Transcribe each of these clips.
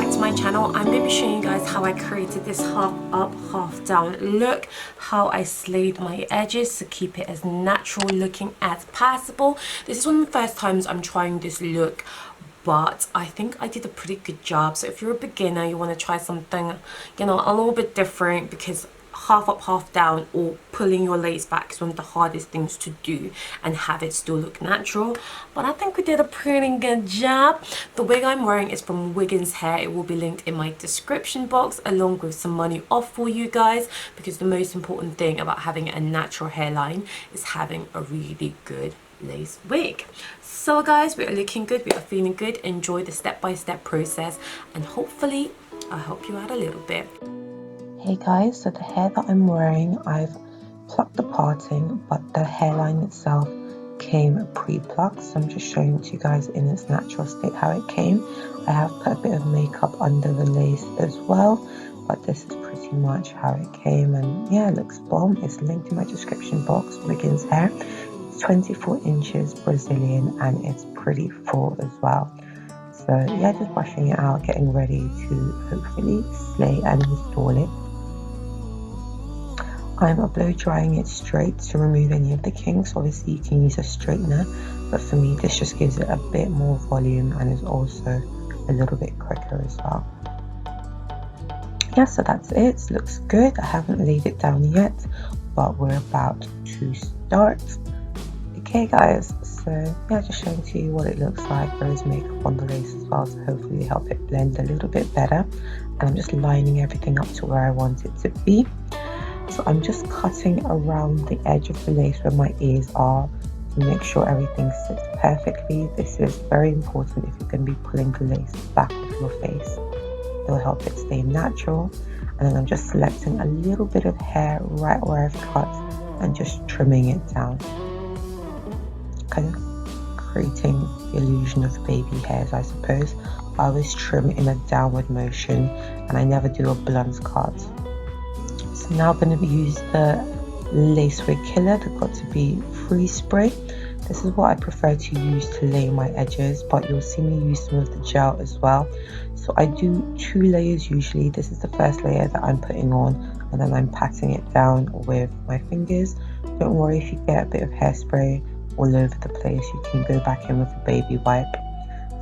back to my channel. I'm going to be showing you guys how I created this half up half down look, how I slayed my edges to keep it as natural looking as possible. This is one of the first times I'm trying this look, but I think I did a pretty good job. So if you're a beginner, you want to try something, you know, a little bit different, because half up half down or pulling your lace back is one of the hardest things to do and have it still look natural. But I think we did a pretty good job. The wig I'm wearing is from Wiggins Hair. It will be linked in my description box along with some money off for you guys, because the most important thing about having a natural hairline is having a really good lace wig. So guys, we are looking good, we are feeling good. Enjoy the step-by-step process and hopefully I'll help you out a little bit. Hey guys, so the hair that I'm wearing, I've plucked the parting, but the hairline itself came pre-plucked, so I'm just showing it to you guys in its natural state how it came. I have put a bit of makeup under the lace as well, but this is pretty much how it came, and yeah, it looks bomb. It's linked in my description box. Wiggins Hair. It's 24 inches Brazilian and it's pretty full as well. So yeah, just brushing it out, getting ready to hopefully slay and install it. I'm blow drying it straight to remove any of the kinks. Obviously you can use a straightener, but for me this just gives it a bit more volume and is also a little bit quicker as well. Yeah, so that's it. It looks good. I haven't laid it down yet, but we're about to start. Okay guys, so yeah, just showing to you what it looks like. There is makeup on the lace as well, so hopefully help it blend a little bit better. And I'm just lining everything up to where I want it to be. So I'm just cutting around the edge of the lace where my ears are to make sure everything sits perfectly. This is very important if you're going to be pulling the lace back off your face. It will help it stay natural. And then I'm just selecting a little bit of hair right where I've cut and just trimming it down, kind of creating the illusion of baby hairs, I suppose. I always trim in a downward motion and I never do a blunt cut. So now I'm going to use the lace wig killer, the Got To Be freeze spray. This is what I prefer to use to lay my edges, but you'll see me use some of the gel as well. So I do 2 layers usually. This is the first layer that I'm putting on, and then I'm patting it down with my fingers. Don't worry if you get a bit of hairspray all over the place, you can go back in with a baby wipe.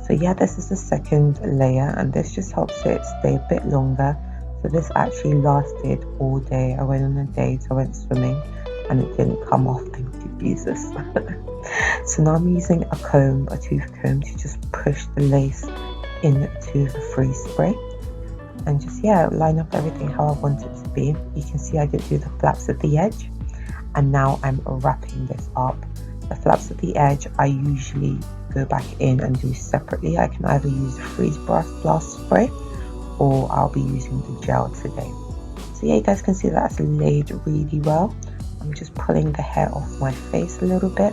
So yeah, this is the second layer and this just helps it stay a bit longer. So this actually lasted all day. I went on a date, I went swimming and it didn't come off, thank you Jesus. So now I'm using a comb, a tooth comb, to just push the lace into the freeze spray and just line up everything how I want it to be. You can see I did do the flaps at the edge and now I'm wrapping this up. The flaps at the edge I usually go back in and do separately. I can either use the freeze blast spray or I'll be using the gel today. So yeah, you guys can see that's laid really well. I'm just pulling the hair off my face a little bit,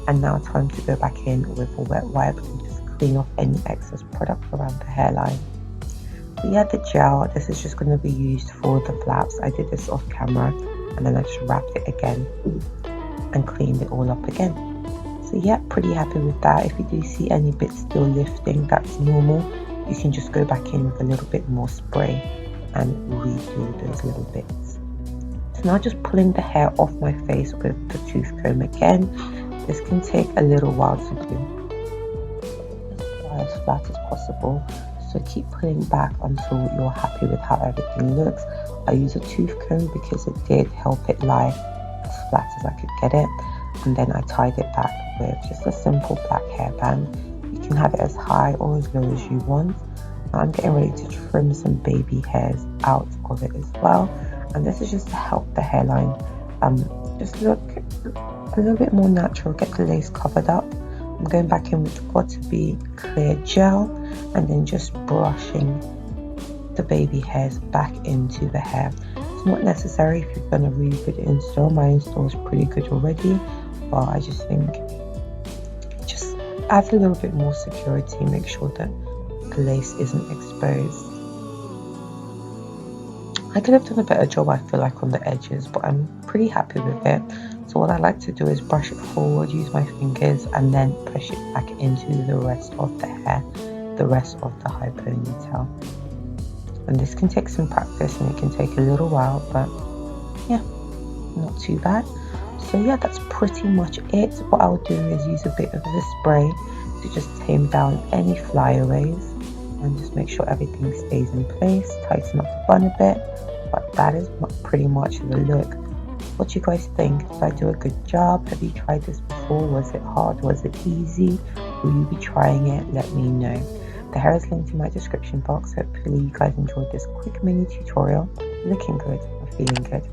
and now time to go back in with a wet wipe and just clean off any excess product around the hairline. So yeah, the gel, this is just going to be used for the flaps. I did this off camera and then I just wrapped it again and cleaned it all up again. So yeah, pretty happy with that. If you do see any bits still lifting, that's normal. You can just go back in with a little bit more spray and redo those little bits. So now just pulling the hair off my face with the tooth comb again. This can take a little while to do, as flat as possible. So keep pulling back until you're happy with how everything looks. I use a tooth comb because it did help it lie as flat as I could get it, and then I tied it back with just a simple black hairband. You can have it as high or as low as you want. Now I'm getting ready to trim some baby hairs out of it as well, and this is just to help the hairline just look a little bit more natural, get the lace covered up. I'm going back in with Got To Be clear gel and then just brushing the baby hairs back into the hair. It's not necessary if you've done a really good install. My install is pretty good already, but I just think it just adds a little bit more security, make sure that the lace isn't exposed. I could have done a better job, I feel like, on the edges, but I'm pretty happy with it. So what I like to do is brush it forward, use my fingers, and then push it back into the rest of the hair, the rest of the high ponytail. And this can take some practice and it can take a little while, but yeah, not too bad. So yeah, that's pretty much it. What I'll do is use a bit of the spray to just tame down any flyaways and just make sure everything stays in place, tighten up the bun a bit. But that is pretty much the look. What do you guys think? Did I do a good job? Have you tried this before? Was it hard? Was it easy? Will you be trying it? Let me know. The hair is linked in my description box. Hopefully you guys enjoyed this quick mini tutorial. Looking good or feeling good.